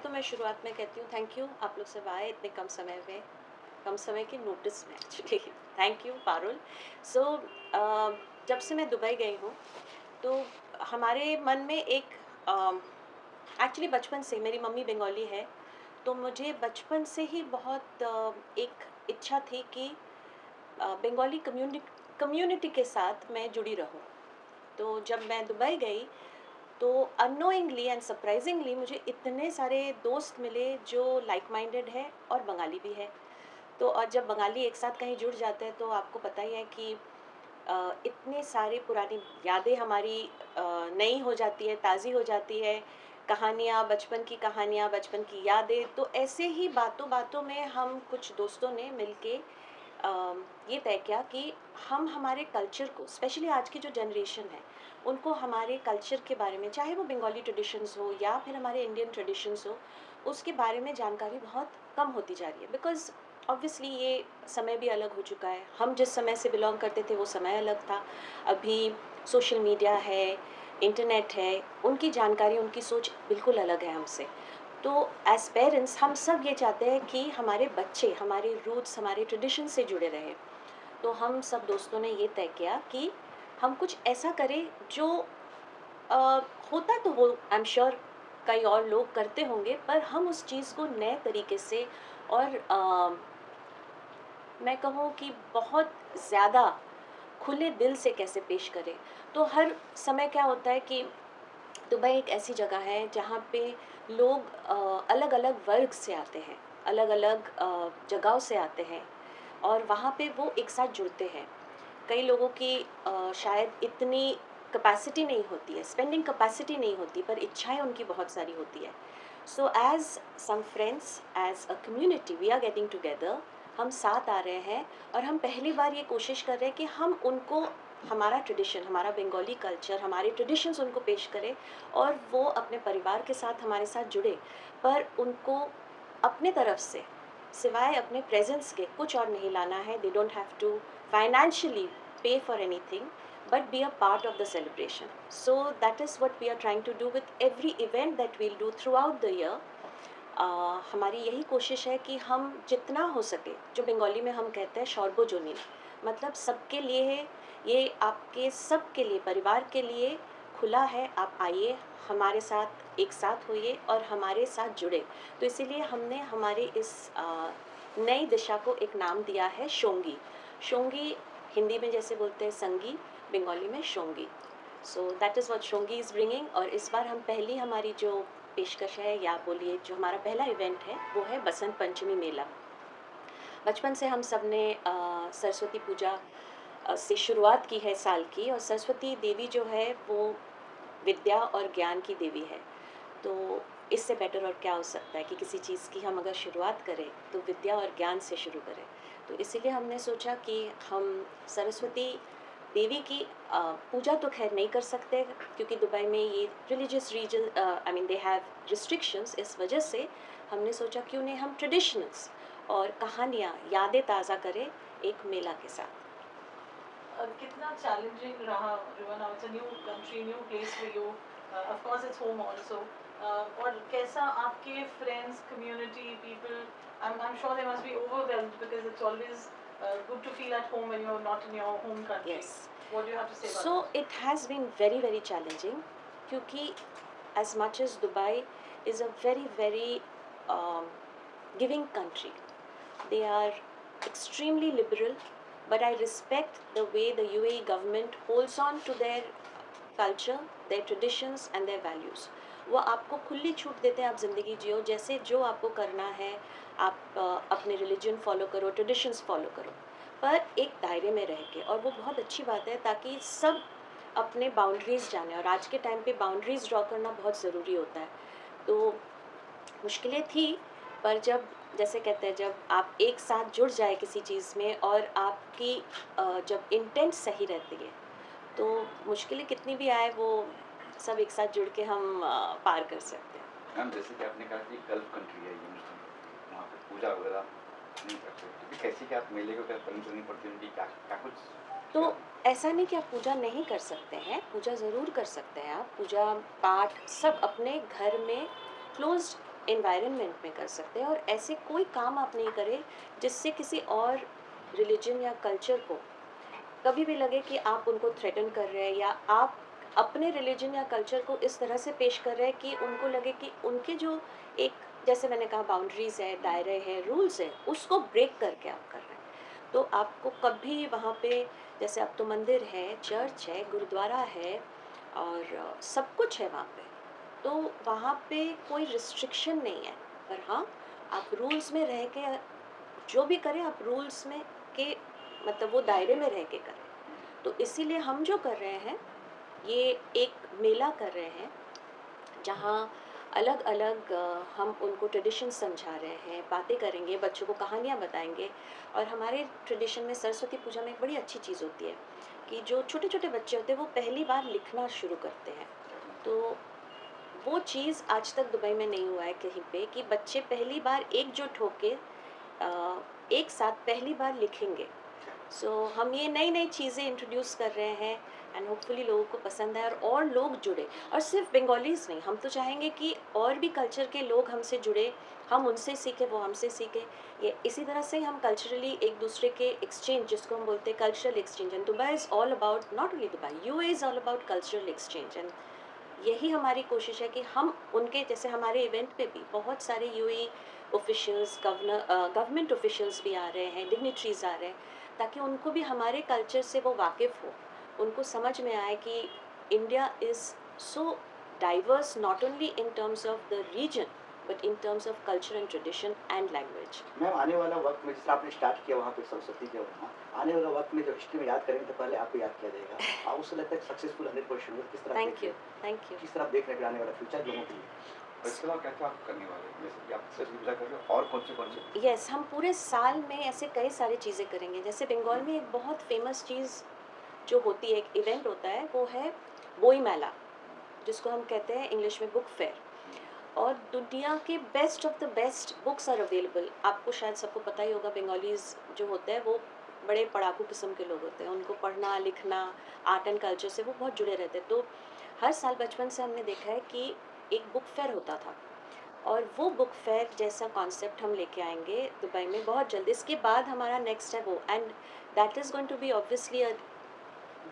तो मैं शुरुआत में कहती हूँ थैंक यू आप लोग सब आए इतने कम समय के नोटिस में एक्चुअली थैंक यू पारुल। सो जब से मैं दुबई गई हूँ तो हमारे मन में एक एक्चुअली बचपन से मेरी मम्मी बंगाली है। तो मुझे बचपन से ही बहुत एक इच्छा थी कि बंगाली कम्युनिटी के साथ मैं जुड़ी रहूँ। तो जब मैं दुबई गई तो अननोइंगली एंड सरप्राइजिंगली मुझे इतने सारे दोस्त मिले जो लाइक माइंडेड है और बंगाली भी है। तो और जब बंगाली एक साथ कहीं जुड़ जाते हैं तो आपको पता ही है कि इतने सारे पुरानी यादें हमारी नई हो जाती है, ताज़ी हो जाती है। कहानियाँ, बचपन की यादें, तो ऐसे ही बातों-बातों में हम कुछ दोस्तों ने मिलके ये तय किया कि हम हमारे कल्चर को, स्पेशली आज की जो जनरेशन है, उनको हमारे कल्चर के बारे में, चाहे वो बंगाली ट्रेडिशंस हो या फिर हमारे इंडियन ट्रेडिशंस हो, उसके बारे में जानकारी बहुत कम होती जा रही है। बिकॉज़ ऑब्वियसली ये समय भी अलग हो चुका है। हम जिस समय से बिलॉन्ग करते थे वो समय अलग था। अभी सोशल मीडिया है, इंटरनेट है, उनकी जानकारी, उनकी सोच बिल्कुल अलग है हमसे। तो एज़ पेरेंट्स हम सब ये चाहते हैं कि हमारे बच्चे हमारे रूट्स, हमारे ट्रेडिशन से जुड़े रहें। तो हम सब दोस्तों ने ये तय किया कि हम कुछ ऐसा करें जो अ, होता तो हो, आई एम श्योर कई और लोग करते होंगे, पर हम उस चीज़ को नए तरीके से और मैं कहूँ कि बहुत ज़्यादा खुले दिल से कैसे पेश करें। तो हर समय क्या होता है कि दुबई एक ऐसी जगह है जहाँ पे लोग अलग-अलग वर्ग से आते हैं, अलग-अलग जगहों से आते हैं और वहाँ पे वो एक साथ जुड़ते हैं। कई लोगों की शायद इतनी कैपेसिटी नहीं होती है, स्पेंडिंग कैपेसिटी नहीं होती, पर इच्छाएँ उनकी बहुत सारी होती है। So as some friends, as a community we are getting together, हम साथ आ रहे हैं और हम पहली बार ये कोशिश कर रहे हैं कि हम उनको हमारा ट्रेडिशन, हमारा बंगाली कल्चर, हमारे ट्रेडिशंस उनको पेश करें और वो अपने परिवार के साथ हमारे साथ जुड़े। पर उनको अपने तरफ से सिवाय अपने प्रेजेंस के कुछ और नहीं लाना है। They don't have to financially pay for anything but be a part of the celebration. So that is what we are trying to do with every event that we'll do throughout the year. हमारी यही कोशिश है कि हम जितना हो सके, जो बंगाली में हम कहते हैं शौरबोजोनी, मतलब सबके लिए है, ये आपके सबके लिए, परिवार के लिए खुला है। आप आइए, हमारे साथ एक साथ होइए और हमारे साथ जुड़े। तो इसीलिए हमने हमारे इस नई दिशा को एक नाम दिया है शोंगी। शोंगी हिंदी में जैसे बोलते हैं संगी, बंगाली में Shongi. So that is what Shongi is bringing. और इस बार हम पहली हमारी जो पेशकश है, या बोलिए जो हमारा पहला इवेंट है, वो है बसंत पंचमी मेला। बचपन से हम सब ने सरस्वती पूजा से शुरुआत की है साल की, और सरस्वती देवी जो है वो विद्या और ज्ञान की देवी है। तो इससे बेटर और क्या हो सकता है कि किसी चीज़ की हम अगर शुरुआत करें तो विद्या और ज्ञान से शुरू करें। तो इसीलिए हमने सोचा कि हम सरस्वती देवी की पूजा तो खैर नहीं कर सकते क्योंकि दुबई में ये religious reason, I mean they have restrictions. इस वजह से हमने सोचा क्यों नहीं हम ट्रेडिशनल्स और कहानियाँ, यादें ताज़ा करें एक मेला के साथ। कितना चैलेंजिंग रहा Rivan, it's a new country, new place for you, of course it's home also. और कैसा आपके friends, community, people, I am sure they must be overwhelmed because it's always good to feel at home when you are not in your home country. Yes. What do you have to say so about that? It has been very very challenging क्योंकि as much as Dubai is a very, very giving country, they are extremely liberal, but I respect the way the UAE government holds on to their culture, their traditions and their values. वो आपको खुली छूट देते हैं, आप ज़िंदगी जियो जैसे जो आपको करना है। आप अपने रिलीजन फॉलो करो, ट्रेडिशंस फॉलो करो, पर एक दायरे में रह के। और वो बहुत अच्छी बात है ताकि सब अपने बाउंड्रीज़ जाने, और आज के टाइम पे बाउंड्रीज़ ड्रॉ करना बहुत ज़रूरी होता है। तो मुश्किलें थी, पर जब, जैसे कहते हैं, जब आप एक साथ जुड़ जाए किसी चीज़ में और आपकी जब इंटेंट सही रहती है, तो मुश्किलें कितनी भी आए वो सब एक साथ जुड़ के हम पार कर सकते हैं। मैम जैसे कि आपने कहा कि गल्फ कंट्री है ये मुस्लिम, वहाँ पे पूजा वगैरह नहीं कर सकते, तो कैसे क्या आप मेले को क्या परमिशन करनी पड़ती है उनकी, क्या क्या कुछ तो क्या? ऐसा नहीं कि आप पूजा नहीं कर सकते हैं, पूजा ज़रूर कर सकते हैं आप। पूजा पाठ सब अपने घर में क्लोज्ड एनवायरनमेंट में कर सकते हैं, और ऐसे कोई काम आप नहीं करें जिससे किसी और रिलीजन या कल्चर को कभी भी लगे कि आप उनको थ्रेटन कर रहे हैं, या आप अपने रिलीजन या कल्चर को इस तरह से पेश कर रहे हैं कि उनको लगे कि उनके जो एक, जैसे मैंने कहा, बाउंड्रीज है, दायरे हैं, रूल्स है, उसको ब्रेक करके आप कर रहे हैं। तो आपको कभी वहाँ पे, जैसे अब तो मंदिर है, चर्च है, गुरुद्वारा है, और सब कुछ है वहाँ पे, तो वहाँ पे कोई रिस्ट्रिक्शन नहीं है। पर हाँ, आप रूल्स में रह के जो भी करें, आप रूल्स में के मतलब वो दायरे में रह के करें। तो इसीलिए हम जो कर रहे हैं, ये एक मेला कर रहे हैं जहाँ अलग अलग हम उनको ट्रेडिशन समझा रहे हैं, बातें करेंगे, बच्चों को कहानियाँ बताएंगे। और हमारे ट्रेडिशन में सरस्वती पूजा में एक बड़ी अच्छी चीज़ होती है कि जो छोटे छोटे बच्चे होते हैं वो पहली बार लिखना शुरू करते हैं। तो वो चीज़ आज तक दुबई में नहीं हुआ है कहीं पे कि बच्चे पहली बार एकजुट होके एक साथ पहली बार लिखेंगे। सो हम ये नई नई चीज़ें इंट्रोड्यूस कर रहे हैं, एंड होपफुली लोगों को पसंद है और लोग जुड़े। और सिर्फ बंगालीज नहीं, हम तो चाहेंगे कि और भी कल्चर के लोग हमसे जुड़े, हम उनसे सीखें, वो हमसे सीखें। ये इसी तरह से हम कल्चरली एक दूसरे के एक्सचेंज, जिसको हम बोलते हैं cultural exchange, and Dubai is all about, not only Dubai, UAE is all about cultural exchange. And यही हमारी कोशिश है कि हम उनके, जैसे हमारे इवेंट पे भी बहुत सारे यूएई ऑफिशियल्स, गवर्नमेंट ऑफिशियल्स भी आ रहे हैं, डिग्निटरीज आ रहे हैं, ताकि उनको भी हमारे कल्चर से वो वाकिफ़ हो, उनको समझ में आए कि India is so diverse, not only in terms of the region but in terms of culture and tradition and language. Ma'am, आने वाला वक्त में जिस तरह आपने स्टार्ट किया वहाँ पे सरस्वती के वहाँ, आने वाला वक्त में जब हिस्ट्री में याद करेंगे तो पहले आपको याद किया जाएगा। आप उससे लगता है सक्सेसफुल 100% हुआ, किस तरह आप थैंक देखते यू, हैं? Thank you. किस तरह आप देख रहे हैं आने वाला फ्यूचर लोगों के लिए? और इसके अलावा क्या क्या आप करने वाले हैं? जैसे कि आप सरस्वती पूजा कर रहे हो, और कौन से यस, हम पूरे साल में ऐसे कई सारी चीज़ें करेंगे। जैसे बंगाल में एक बहुत फेमस चीज़ जो होती है, एक इवेंट होता है, वो है बोई मेला, जिसको हम कहते हैं इंग्लिश में बुक फेयर। और दुनिया के best of the best books are available. आपको शायद सबको पता ही होगा, बंगालीज जो होते हैं वो बड़े पढ़ाकू किस्म के लोग होते हैं, उनको पढ़ना लिखना, आर्ट एंड कल्चर से वो बहुत जुड़े रहते हैं। तो हर साल बचपन से हमने देखा है कि एक बुक फेयर होता था, और वो बुक फेयर जैसा कॉन्सेप्ट हम लेके आएंगे दुबई में बहुत जल्दी। इसके बाद हमारा नेक्स्ट है वो, and that is going to be obviously a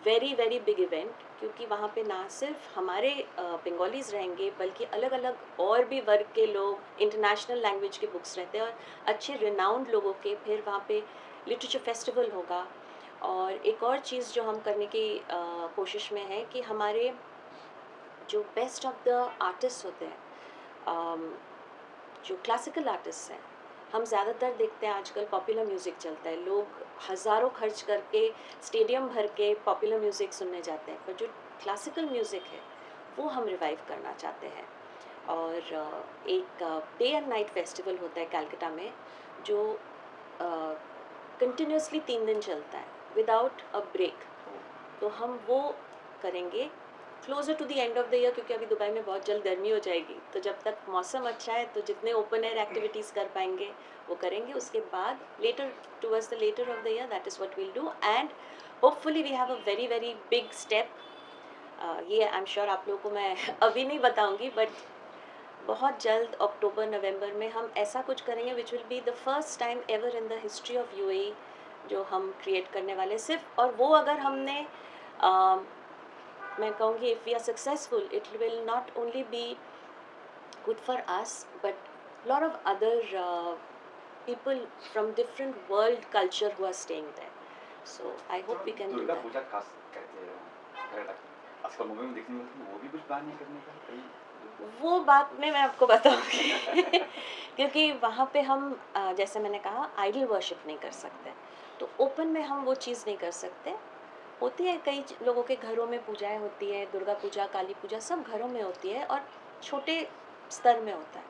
very very big event, क्योंकि वहाँ पे ना सिर्फ हमारे बंगालीज रहेंगे, बल्कि अलग अलग और भी वर्ग के लोग, इंटरनेशनल लैंग्वेज के बुक्स रहते हैं, और अच्छे रिनाउंड लोगों के। फिर वहाँ पे लिटरेचर फेस्टिवल होगा। और एक और चीज़ जो हम करने की कोशिश में है कि हमारे जो बेस्ट ऑफ द आर्टिस्ट होते हैं, जो क्लासिकल आर्टिस्ट हैं, हम ज़्यादातर देखते हैं आजकल पॉपुलर म्यूज़िक चलता है, लोग हज़ारों खर्च करके स्टेडियम भर के पॉपुलर म्यूज़िक सुनने जाते हैं, पर जो क्लासिकल म्यूज़िक है वो हम रिवाइव करना चाहते हैं। और एक डे एंड नाइट फेस्टिवल होता है कैलकाटा में, जो कंटिन्यूसली 3 दिन चलता है विदाउट अ ब्रेक। तो हम वो करेंगे closer to the end of the year, क्योंकि अभी दुबई में बहुत जल्द गर्मी हो जाएगी, तो जब तक मौसम अच्छा है तो जितने ओपन एयर एक्टिविटीज़ कर पाएंगे वो करेंगे। उसके बाद later, towards the later of the year, that is what we'll do, and hopefully we have a very very big step. ये आई एम श्योर आप लोगों को मैं अभी नहीं बताऊंगी, बट बहुत जल्द अक्टूबर नवंबर में हम ऐसा कुछ करेंगे which will be the first time ever in the history of UAE, जो हम क्रिएट करने वाले सिर्फ। और वो अगर हमने मैं कहूँगी, if we are successful, it will not only be good for us, but lot of other people from different world culture who are staying there. So I hope we can do Durga that. पूजा खास कहते हैं Canada की, आजकल movie में देखने मिलती है, वो भी कुछ प्लान नहीं करने का कहीं? वो बात में मैं आपको बताऊंगी क्योंकि वहाँ पे हम जैसे मैंने कहा, आइडल वर्शिप नहीं कर सकते, तो ओपन में हम वो चीज़ नहीं कर सकते। होती है कई लोगों के घरों में पूजाएं होती है, दुर्गा पूजा, काली पूजा सब घरों में होती है, और छोटे स्तर में होता है।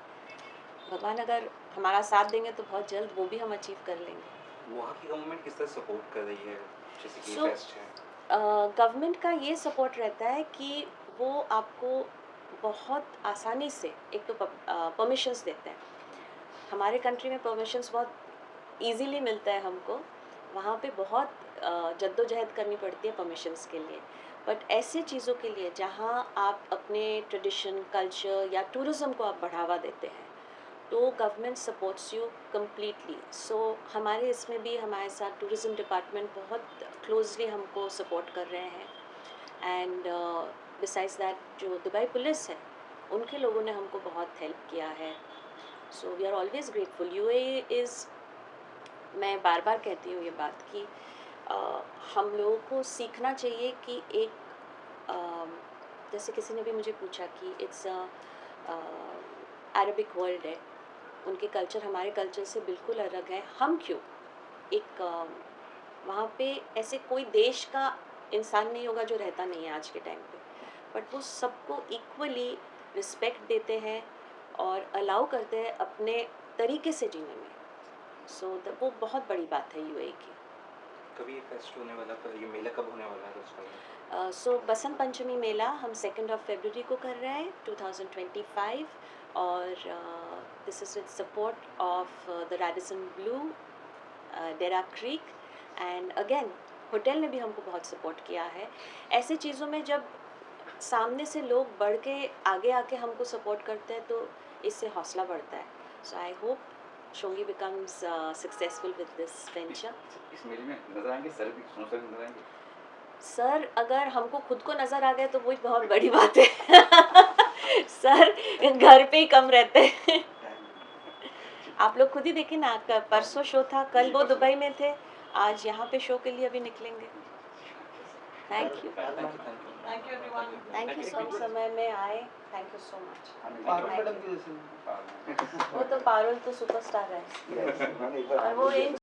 भगवान अगर हमारा साथ देंगे तो बहुत जल्द वो भी हम अचीव कर लेंगे। वहाँ की गवर्नमेंट किस तरह सपोर्ट कर रही है, जैसे कि So, फेस्ट है? गवर्नमेंट का ये सपोर्ट रहता है कि वो आपको बहुत आसानी से, एक तो परमिशंस देते हैं। हमारे कंट्री में परमिशंस बहुत इजीली मिलता है हमको, वहाँ पे बहुत जद्दोजहद करनी पड़ती है परमिशंस के लिए। बट ऐसे चीज़ों के लिए जहाँ आप अपने ट्रेडिशन, कल्चर या टूरिज़्म को आप बढ़ावा देते हैं, तो government supports you completely. So हमारे इसमें भी हमारे साथ टूरिज़्म डिपार्टमेंट बहुत क्लोजली हमको सपोर्ट कर रहे हैं. एंड बिसाइड्स दैट जो दुबई पुलिस है उनके लोगों ने हमको बहुत हेल्प किया है. So we are always grateful. UAE is, मैं बार बार कहती हूँ ये बात कि हम लोगों को सीखना चाहिए कि एक जैसे किसी ने भी मुझे पूछा कि इट्स अरबिक वर्ल्ड है, उनके कल्चर हमारे कल्चर से बिल्कुल अलग है. हम क्यों एक वहाँ पे ऐसे कोई देश का इंसान नहीं होगा जो रहता नहीं है आज के टाइम पे, बट वो सबको इक्वली रिस्पेक्ट देते हैं और अलाउ करते हैं अपने तरीके से जीने में. सो वो बहुत बड़ी बात है यूएई की. कभी ये फेस्ट होने वाला, पर ये मेला कब होने वाला है उसका? सो बसंत पंचमी मेला हम 2 फरवरी को कर रहे हैं 2025. और this is with support of the Radisson Blu, Dera creek. And again hotel ने भी हमको बहुत सपोर्ट किया है. ऐसे चीज़ों में जब सामने से लोग बढ़ के आगे आके हमको सपोर्ट करते हैं तो इससे हौसला बढ़ता है. So I hope Shongi becomes successful with this venture. इस मेले में नजर आएंगे सर भी, स्नो सर भी नजर आएंगे. सर अगर हमको खुद को नज़र आ गया तो वही बहुत बड़ी बात है. सर घर पे ही कम रहते हैं. आप लोग खुद ही देखिए ना, परसों शो था, कल वो दुबई में थे, आज यहाँ पे शो के लिए अभी निकलेंगे. Thank you. Thank you everyone. Thank you so समय में आए. Thank you so much. Parul madam की जैसे वो तो पारुल तो सुपरस्टार है Yes, मैंने एक बार और वो इन